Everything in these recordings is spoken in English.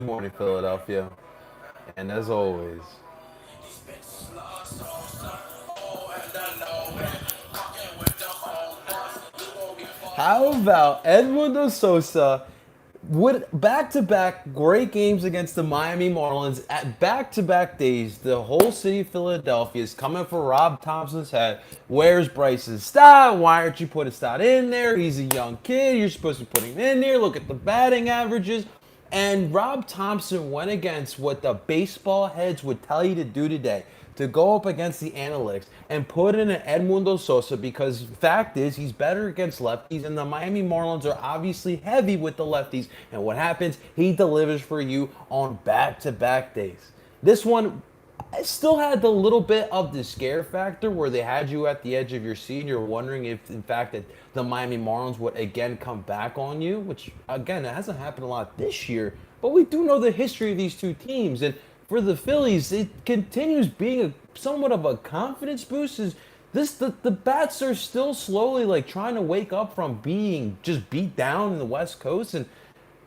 Morning, Philadelphia. And as always, how about Edmundo Sosa with back-to-back great games against the Miami Marlins at back-to-back days? The whole city of Philadelphia is coming for Rob Thompson's head. Where's Bryce's stat? Why aren't you putting stat in there? He's a young kid. You're supposed to put him in there. Look at the batting averages. And Rob Thompson went against what the baseball heads would tell you to do today, to go up against the analytics and put in an Edmundo Sosa, because fact is he's better against lefties, and the Miami Marlins are obviously heavy with the lefties. And what happens? He delivers for you on back-to-back days. This one, I still had the little bit of the scare factor where they had you at the edge of your seat and you're wondering if, in fact, that the Miami Marlins would again come back on you, which, again, it hasn't happened a lot this year. But we do know the history of these two teams. And for the Phillies, it continues being somewhat of a confidence boost. Is this the bats are still slowly like trying to wake up from being just beat down in the West Coast, and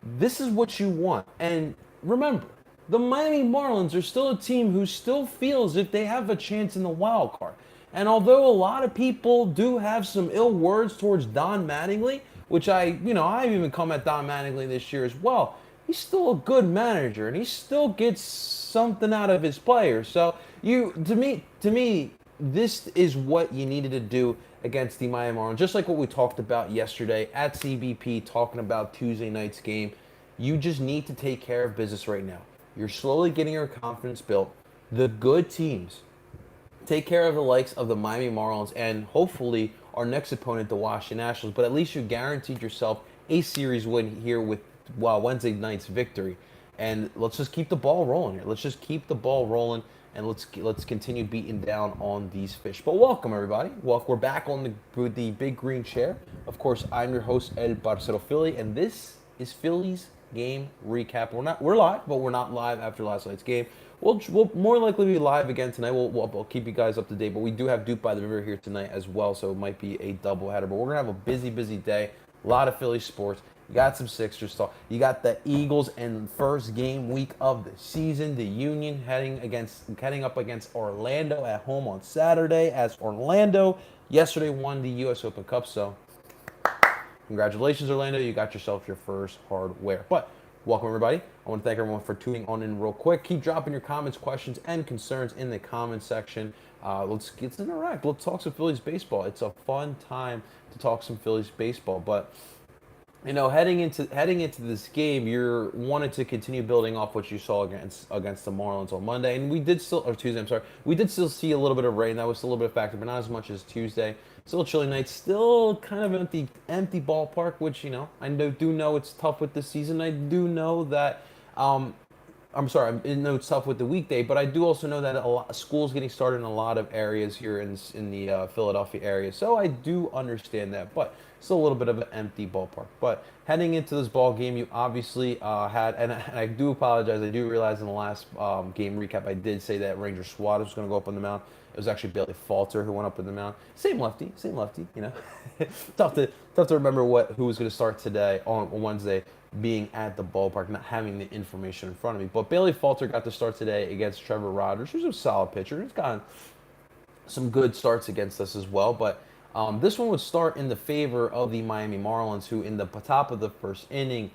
this is what you want. And remember, the Miami Marlins are still a team who still feels if they have a chance in the wild card. And although a lot of people do have some ill words towards Don Mattingly, which I've even come at Don Mattingly this year as well, he's still a good manager and he still gets something out of his players. So to me, this is what you needed to do against the Miami Marlins. Just like what we talked about yesterday at CBP, talking about Tuesday night's game. You just need to take care of business right now. You're slowly getting your confidence built. The good teams take care of the likes of the Miami Marlins and hopefully our next opponent, the Washington Nationals. But at least you guaranteed yourself a series win here with Wednesday night's victory. And let's just keep the ball rolling here. Let's just keep the ball rolling, and let's continue beating down on these fish. But welcome everybody. We're back on the big green chair. Of course, I'm your host Parcero Philly, and this is Phillies game recap. We're live, but we're not live after last night's game. We'll more likely be live again tonight. We'll keep you guys up to date, but we do have Duke by the River here tonight as well, so it might be a doubleheader. But we're gonna have a busy day. A lot of Philly sports. You got some Sixers talk. You got the Eagles in first game week of the season. The Union heading up against Orlando at home on Saturday, as Orlando yesterday won the U.S. Open Cup. So congratulations, Orlando. You got yourself your first hardware. But welcome, everybody. I want to thank everyone for tuning on in real quick. Keep dropping your comments, questions, and concerns in the comments section. Let's interact. Let's talk some Phillies baseball. It's a fun time to talk some Phillies baseball. But heading into this game, you're wanted to continue building off what you saw against the Marlins on Monday, and Tuesday. I'm sorry, we did still see a little bit of rain. That was a little bit of a factor, but not as much as Tuesday. Still a chilly night. Still kind of empty ballpark, which I do know it's tough with the season. I do know that. I'm sorry, I know it's tough with the weekday, but I do also know that a lot of schools getting started in a lot of areas here in the Philadelphia area. So I do understand that, but still a little bit of an empty ballpark. But heading into this ball game, you obviously had, and I do apologize. I do realize in the last game recap, I did say that Ranger Suarez was going to go up on the mound. It was actually Bailey Falter who went up on the mound. Same lefty. Tough to remember who was going to start today on Wednesday, being at the ballpark, not having the information in front of me. But Bailey Falter got to start today against Trevor Rogers, who's a solid pitcher. He's gotten some good starts against us as well. But this one would start in the favor of the Miami Marlins, who in the top of the first inning,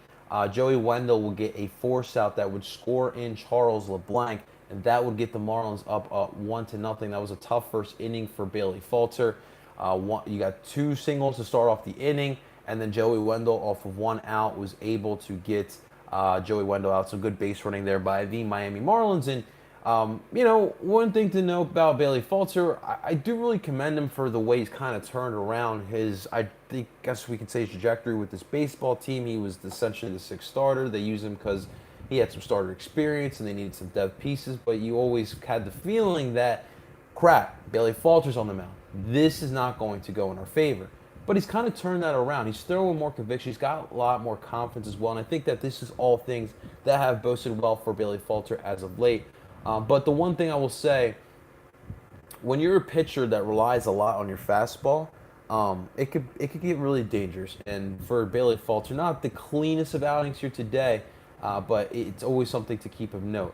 Joey Wendell will get a force out that would score in Charles LeBlanc, and that would get the Marlins up 1-0. That was a tough first inning for Bailey Falter. You got two singles to start off the inning, and then Joey Wendell, off of one out, was able to get Joey Wendell out. Some good base running there by the Miami Marlins. And, one thing to know about Bailey Falter, I do really commend him for the way he's kind of turned around guess we could say his trajectory with this baseball team. He was essentially the sixth starter. They used him because he had some starter experience and they needed some depth pieces, but you always had the feeling that, crap, Bailey Falter's on the mound. This is not going to go in our favor. But he's kind of turned that around. He's throwing more conviction. He's got a lot more confidence as well. And I think that this is all things that have boasted well for Bailey Falter as of late. But the one thing I will say, when you're a pitcher that relies a lot on your fastball, it could get really dangerous. And for Bailey Falter, not the cleanest of outings here today, but it's always something to keep of note.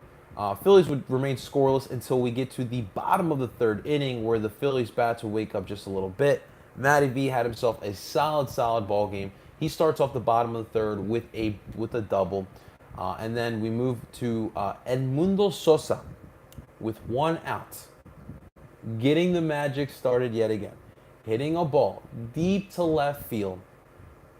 Phillies would remain scoreless until we get to the bottom of the third inning, where the Phillies bats would wake up just a little bit. Matty V had himself a solid ball game. He starts off the bottom of the third with a double, and then we move to Edmundo Sosa with 1 out, getting the magic started yet again, hitting a ball deep to left field,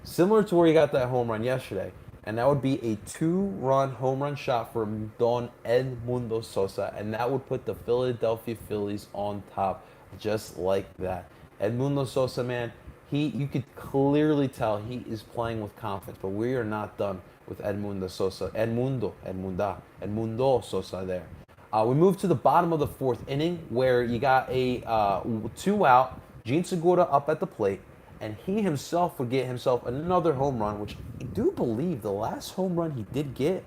similar to where he got that home run yesterday. And that would be a 2-run home run shot for Don Edmundo Sosa, and that would put the Philadelphia Phillies on top just like that. Edmundo Sosa, man, you could clearly tell he is playing with confidence, but we are not done with Edmundo Sosa. Edmundo Sosa there. We move to the bottom of the fourth inning, where you got a 2 out, Gene Segura up at the plate, and he himself would get himself another home run, which I do believe the last home run he did get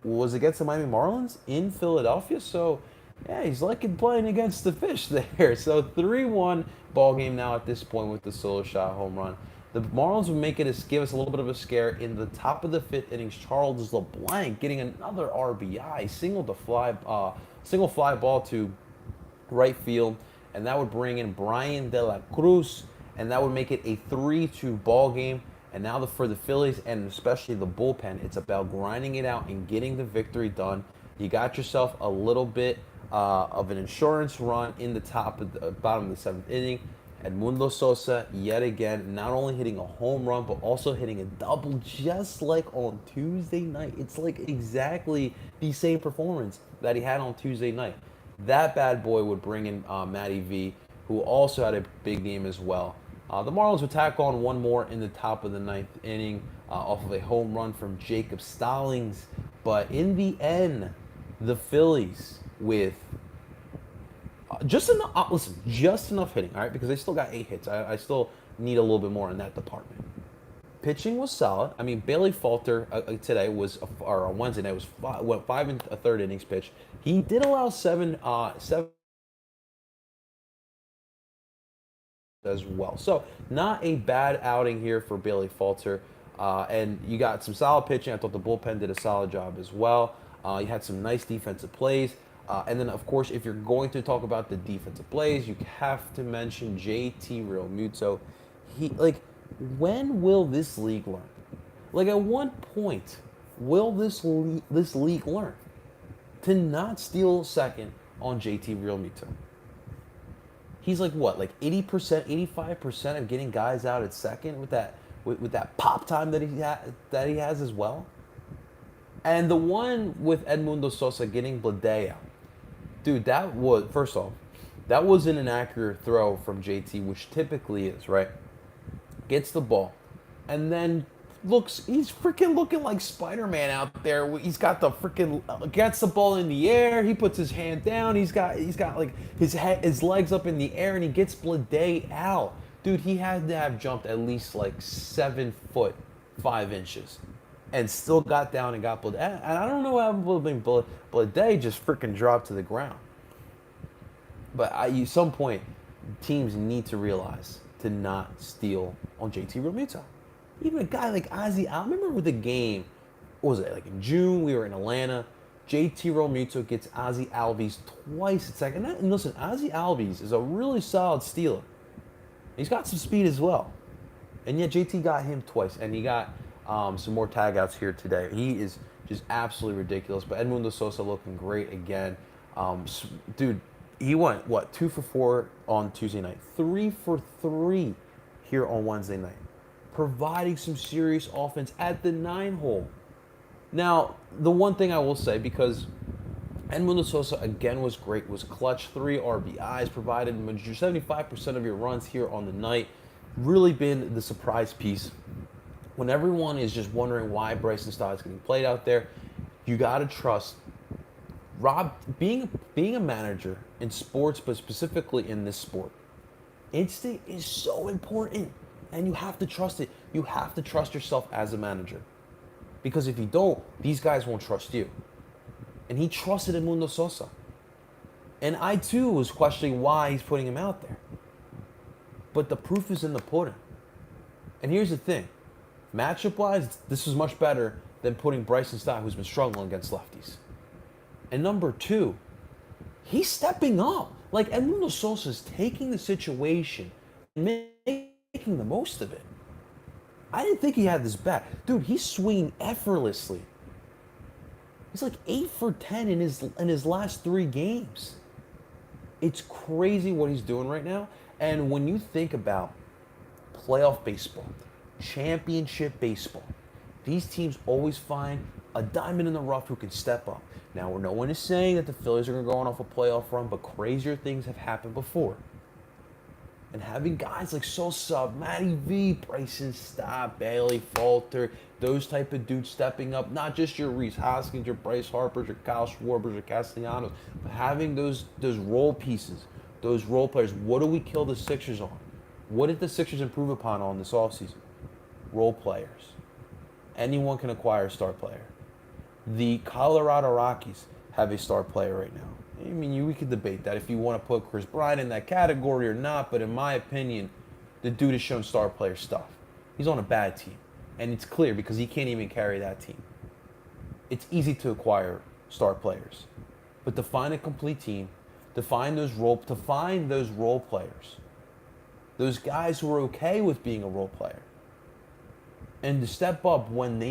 was against the Miami Marlins in Philadelphia. So, yeah, he's liking playing against the fish there. So 3-1 ball game now at this point with the solo shot home run. The Marlins would give us a little bit of a scare in the top of the fifth innings. Charles LeBlanc getting another RBI, single fly ball to right field, and that would bring in Brian De La Cruz, and that would make it a 3-2 ball game. And now for the Phillies, and especially the bullpen, it's about grinding it out and getting the victory done. You got yourself a little bit of an insurance run in the bottom of the seventh inning. Edmundo Sosa, yet again, not only hitting a home run, but also hitting a double, just like on Tuesday night. It's like exactly the same performance that he had on Tuesday night. That bad boy would bring in Matty V, who also had a big game as well. The Marlins would tack on one more in the top of the ninth inning off of a home run from Jacob Stallings. But in the end, the Phillies with just enough hitting, all right, because they still got 8 hits. I still need a little bit more in that department. Pitching was solid. I mean, Bailey Falter today or on Wednesday night went 5 1/3 innings pitched. He did allow seven as well. So not a bad outing here for Bailey Falter. And you got some solid pitching. I thought the bullpen did a solid job as well. You had some nice defensive plays. And then, of course, if you're going to talk about the defensive plays, you have to mention JT Realmuto. When will this league learn? Like, at what point will this league learn to not steal second on JT Realmuto? He's like 80%, 85% of getting guys out at second with that pop time that he has as well. And the one with Edmundo Sosa getting Blade out, dude, that was an inaccurate throw from JT, which typically is, right? Gets the ball, and then he's freaking looking like Spider-Man out there. He's got gets the ball in the air. He puts his hand down. He's got like his legs up in the air, and he gets Blade out. Dude, he had to have jumped at least like 7 foot 5 inches, and still got down and got Blade. And I don't know how Blade just freaking dropped to the ground. But at some point, teams need to realize to not steal on JT Realmuto. Even a guy like Ozzy, I remember with the game, what was it, like in June, we were in Atlanta, JT Realmuto gets Ozzy Albies twice at second. And listen, Ozzy Albies is a really solid stealer. He's got some speed as well. And yet JT got him twice, and he got some more tag outs here today. He is just absolutely ridiculous. But Edmundo Sosa looking great again. Dude, he went, 2 for 4 on Tuesday night, 3 for 3 here on Wednesday night, providing some serious offense at the 9-hole. Now, the one thing I will say, because Edmundo Sosa again was great, was clutch, 3 RBIs, provided 75% of your runs here on the night, really been the surprise piece. When everyone is just wondering why Bryson Stott is getting played out there, you got to trust Rob, being a manager in sports, but specifically in this sport, instinct is so important, and you have to trust it. You have to trust yourself as a manager, because if you don't, these guys won't trust you. And he trusted Edmundo Sosa, and I too was questioning why he's putting him out there. But the proof is in the pudding. And here's the thing, matchup-wise, this is much better than putting Bryson Stott, who's been struggling against lefties. And number two, he's stepping up. Like, Edmundo Sosa is taking the situation and making the most of it. I didn't think he had this bad. Dude, he's swinging effortlessly. He's like 8 for 10 in his last 3 games. It's crazy what he's doing right now. And when you think about playoff baseball, championship baseball, these teams always find a diamond in the rough who can step up. Now, no one is saying that the Phillies are going to go on off a playoff run, but crazier things have happened before. And having guys like Sosa, Matty V, Bryson Stott, Bailey, Falter, those type of dudes stepping up, not just your Rhys Hoskins, your Bryce Harpers, your Kyle Schwarbers, your Castellanos, but having those role pieces, those role players. What do we kill the Sixers on? What did the Sixers improve upon on this offseason? Role players. Anyone can acquire a star player. The Colorado Rockies have a star player right now. I mean, we could debate that if you want to put Chris Bryant in that category or not, but in my opinion, the dude has shown star player stuff. He's on a bad team, and it's clear because he can't even carry that team. It's easy to acquire star players, but to find a complete team, to find those role players, those guys who are okay with being a role player, and to step up when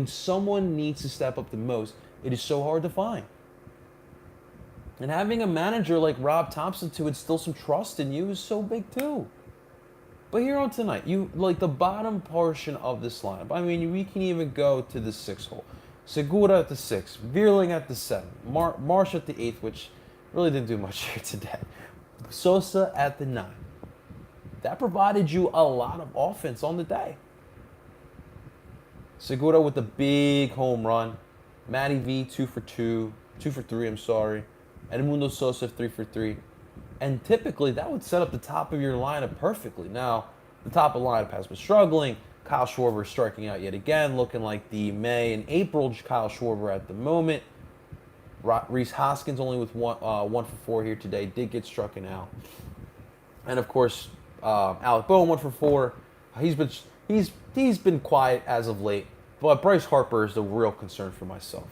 someone needs to step up the most, it is so hard to find. And having a manager like Rob Thompson to instill some trust in you is so big too. But here on tonight, you like the bottom portion of this lineup. I mean, we can even go to the 6th hole. Segura at the 6th, Vierling at the 7th, Marsh at the 8th, which really didn't do much here today. Sosa at the 9th. That provided you a lot of offense on the day. Segura with the big home run. Matty V 2 for 3, I'm sorry. Edmundo Sosa 3 for 3. And typically that would set up the top of your lineup perfectly. Now, the top of the lineup has been struggling. Kyle Schwarber striking out yet again, looking like the May and April Kyle Schwarber at the moment. Rhys Hoskins only with 1 for 4 here today, did get strucken out. And of course, Alec Bowen 1 for 4. He's been quiet as of late, but Bryce Harper is the real concern for myself.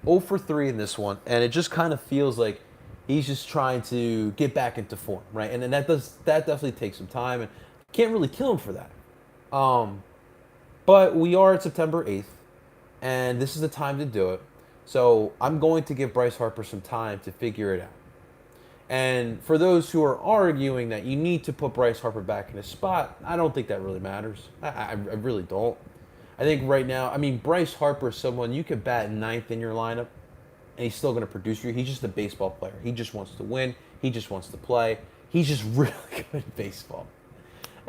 0 for 3 in this one, and it just kind of feels like he's just trying to get back into form, right? And then that definitely takes some time, and can't really kill him for that. But we are at September 8th, and this is the time to do it. So I'm going to give Bryce Harper some time to figure it out. And for those who are arguing that you need to put Bryce Harper back in his spot, I don't think that really matters. I really don't. I think right now, I mean, Bryce Harper is someone you could bat 9th in your lineup, and he's still going to produce for you. He's just a baseball player. He just wants to win. He just wants to play. He's just really good at baseball.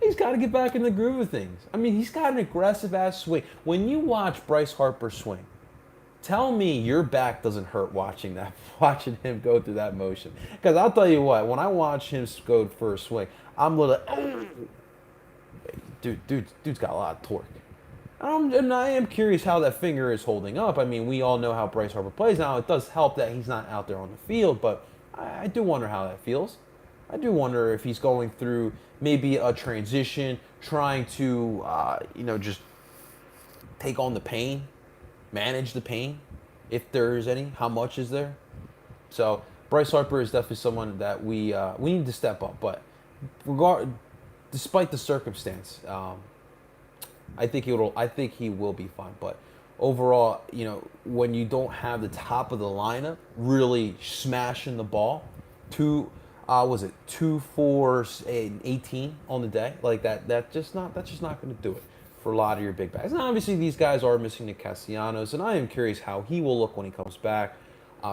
He's got to get back in the groove of things. I mean, he's got an aggressive-ass swing. When you watch Bryce Harper swing, tell me your back doesn't hurt watching him go through that motion. Because I'll tell you what, when I watch him go for a swing, I'm little, dude's got a lot of torque. And I am curious how that finger is holding up. I mean, we all know how Bryce Harper plays now. It does help that he's not out there on the field, but I do wonder how that feels. I do wonder if he's going through maybe a transition, trying to, just take on the pain, manage the pain, if there is any. How much is there? So Bryce Harper is definitely someone that we need to step up. But despite the circumstance, I think he will be fine. But overall, when you don't have the top of the lineup really smashing the ball, 2 for 18 on the day, like that's just not going to do it for a lot of your big bats. And obviously these guys are missing the Castellanos, and I am curious how he will look when he comes back,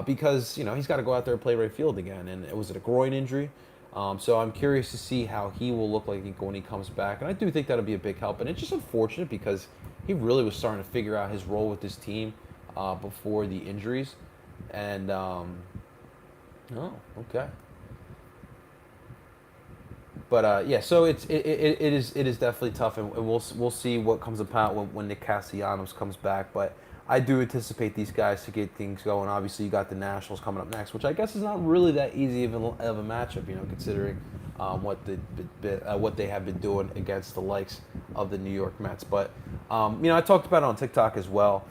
because he's got to go out there and play right field again. And was it a groin injury? So I'm curious to see how he will look like when he comes back. And I do think that'll be a big help. And it's just unfortunate because he really was starting to figure out his role with this team before the injuries. And, okay. But, so it is definitely tough. And we'll see what comes about when Nick Castellanos comes back. But I do anticipate these guys to get things going. Obviously, you got the Nationals coming up next, which I guess is not really that easy of a matchup, considering what they have been doing against the likes of the New York Mets. But I talked about it on TikTok as well.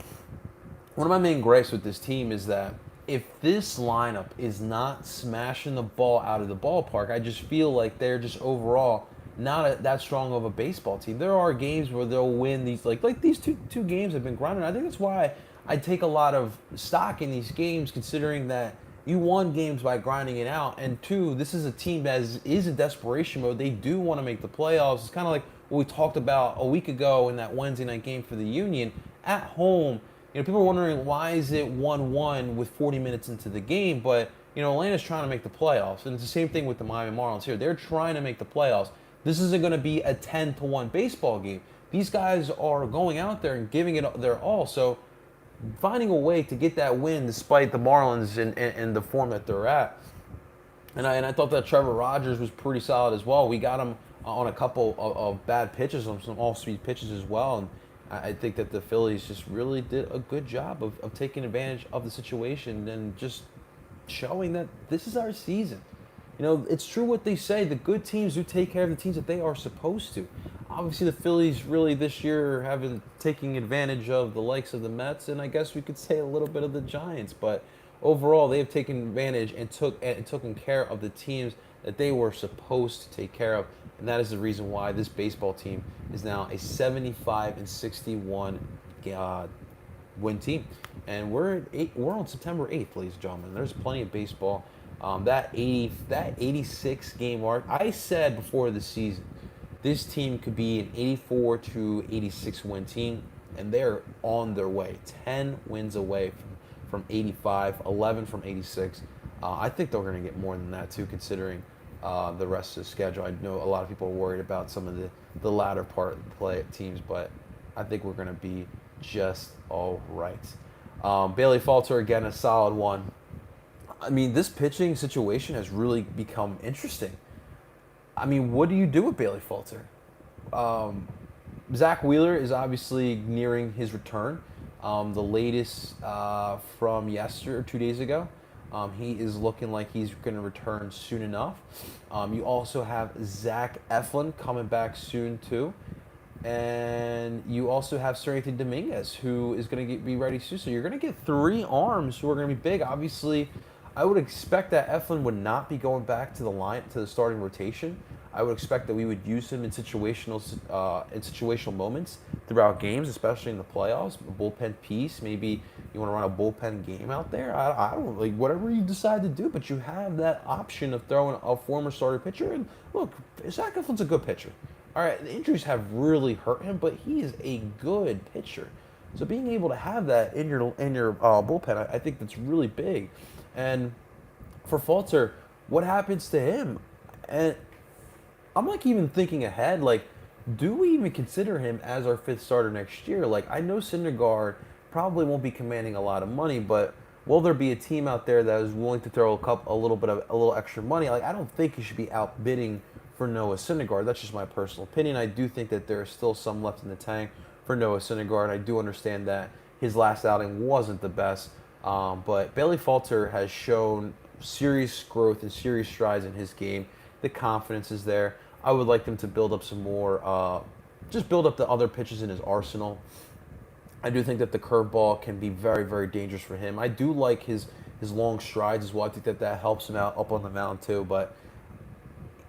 One of my main gripes with this team is that if this lineup is not smashing the ball out of the ballpark, I just feel like they're just overall not that strong of a baseball team. There are games where they'll win these, like these two games have been grinding. I think that's why I take a lot of stock in these games, considering that you won games by grinding it out, and two, this is a team that is in desperation mode. They do want to make the playoffs. It's kind of like what we talked about a week ago in that Wednesday night game for the Union at home. People are wondering why is it 1-1 with 40 minutes into the game, but Atlanta's trying to make the playoffs, and it's the same thing with the Miami Marlins here. They're trying to make the playoffs. This isn't going to be a 10-1 baseball game. These guys are going out there and giving it their all. So finding a way to get that win despite the Marlins in the form that they're at. And I thought that Trevor Rogers was pretty solid as well. We got him on a couple of bad pitches, on some off-speed pitches as well. And I think that the Phillies just really did a good job of taking advantage of the situation and just showing that this is our season. It's true what they say. The good teams do take care of the teams that they are supposed to. Obviously, the Phillies really this year haven't taken advantage of the likes of the Mets, and I guess we could say a little bit of the Giants. But overall, they have taken advantage and taken care of the teams that they were supposed to take care of, and that is the reason why this baseball team is now a 75-61 win team. And we're on September 8th, ladies and gentlemen. There's plenty of baseball. That 86 game mark, I said before the season, this team could be an 84-86 win team, and they're on their way. 10 wins away from 85, 11 from 86. I think they're going to get more than that too, considering the rest of the schedule. I know a lot of people are worried about some of the latter part of the play teams, but I think we're going to be just all right. Bailey Falter, again, a solid one. I mean, this pitching situation has really become interesting. I mean, what do you do with Bailey Falter? Zach Wheeler is obviously nearing his return. The latest from yesterday or 2 days ago, he is looking like he's going to return soon enough. You also have Zach Eflin coming back soon too. And you also have Seranthony Dominguez, who is going to be ready soon. So you're going to get three arms who are going to be big. Obviously, I would expect that Eflin would not be going back to the starting rotation. I would expect that we would use him in situational moments throughout games, especially in the playoffs. A bullpen piece, maybe you want to run a bullpen game out there. I don't like whatever you decide to do, but you have that option of throwing a former starter pitcher. And look, Zach Eflin's a good pitcher. All right, the injuries have really hurt him, but he is a good pitcher. So being able to have that in your bullpen, I think that's really big. And for Falter, what happens to him? And I'm like even thinking ahead, like, do we even consider him as our fifth starter next year? Like, I know Syndergaard probably won't be commanding a lot of money, but will there be a team out there that is willing to throw a little extra money? Like, I don't think he should be outbidding for Noah Syndergaard. That's just my personal opinion. I do think that there is still some left in the tank for Noah Syndergaard. I do understand that his last outing wasn't the best, but Bailey Falter has shown serious growth and serious strides in his game. The confidence is there. I would like them to build up some more, just build up the other pitches in his arsenal. I do think that the curveball can be very, very dangerous for him. I do like his long strides as well. I think that helps him out up on the mound too. But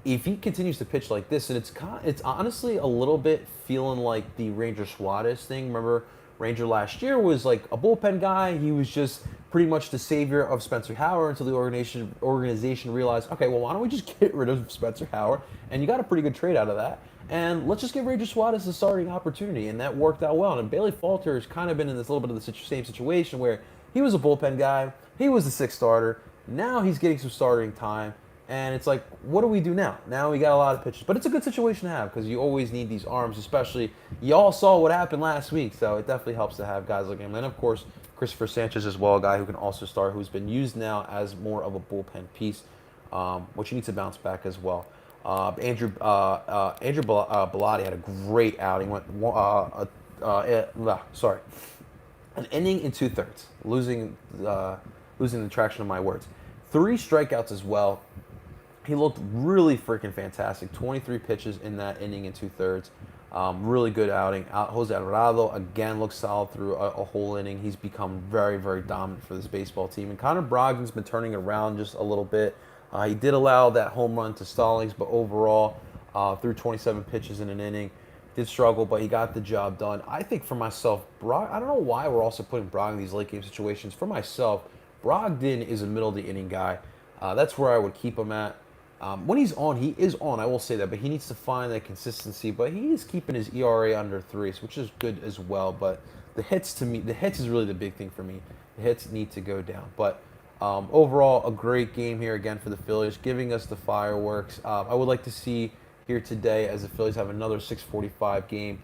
if he continues to pitch like this, and it's honestly a little bit feeling like the Ranger Suarez thing. Remember, Ranger last year was like a bullpen guy. He was just pretty much the savior of Spencer Howard until the organization realized, okay, well, why don't we just get rid of Spencer Howard? And you got a pretty good trade out of that. And let's just give Ranger Suarez a starting opportunity. And that worked out well. And Bailey Falter has kind of been in this little bit of the same situation where he was a bullpen guy. He was the sixth starter. Now he's getting some starting time. And it's like, what do we do now? Now we got a lot of pitchers. But it's a good situation to have because you always need these arms, especially y'all saw what happened last week. So it definitely helps to have guys like him. And, of course, Christopher Sanchez as well, a guy who can also start, who's been used now as more of a bullpen piece, which you need to bounce back as well. Andrew Bellotti had a great outing. An inning in 2/3, losing the traction of my words. 3 strikeouts as well. He looked really freaking fantastic. 23 pitches in that inning and two-thirds. Really good outing. Jose Alvarado, again, looks solid through a whole inning. He's become very, very dominant for this baseball team. And Connor Brogdon's been turning around just a little bit. He did allow that home run to Stallings, but overall, threw 27 pitches in an inning. Did struggle, but he got the job done. I think for myself, I don't know why we're also putting Brogdon in these late game situations. For myself, Brogdon is a middle of the inning guy. That's where I would keep him at. When he's on, he is on, I will say that, but he needs to find that consistency. But he is keeping his ERA under 3, which is good as well. But the hits, to me, the hits is really the big thing for me. The hits need to go down. But overall, a great game here again for the Phillies, giving us the fireworks. I would like to see here today, as the Phillies have another 6:45 game,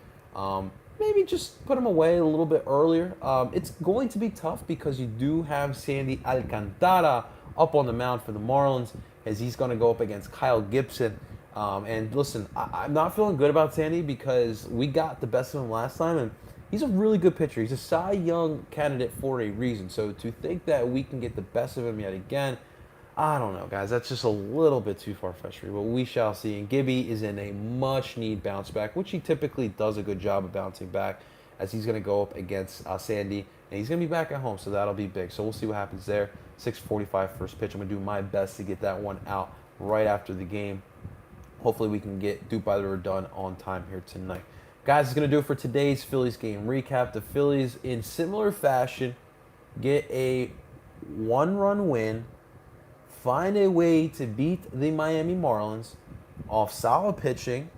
maybe just put them away a little bit earlier. It's going to be tough because you do have Sandy Alcantara up on the mound for the Marlins, as he's going to go up against Kyle Gibson. And listen, I'm not feeling good about Sandy because we got the best of him last time, and he's a really good pitcher. He's a Cy Young candidate for a reason. So to think that we can get the best of him yet again, I don't know, guys. That's just a little bit too far-fetched for me, but we shall see. And Gibby is in a much-need bounce back, which he typically does a good job of bouncing back, as he's going to go up against Sandy, and he's going to be back at home, so that'll be big. So we'll see what happens there. 6:45 first pitch. I'm going to do my best to get that one out right after the game. Hopefully we can get Duke by the River done on time here tonight. Guys, it's going to do it for today's Phillies game recap. The Phillies, in similar fashion, get a one-run win, find a way to beat the Miami Marlins off solid pitching,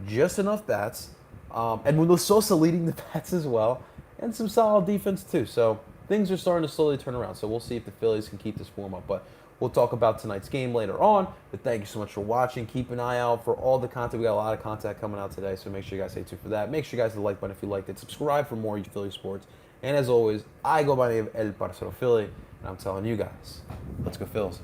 just enough bats. Edmundo Sosa leading the bats as well, and some solid defense too. So things are starting to slowly turn around. So we'll see if the Phillies can keep this form up. But we'll talk about tonight's game later on. But thank you so much for watching. Keep an eye out for all the content. We got a lot of content coming out today, so make sure you guys stay tuned for that. Make sure you guys hit the like button if you liked it. Subscribe for more Philly sports. And as always, I go by the name of El Parcero Philly, and I'm telling you guys, let's go Phils.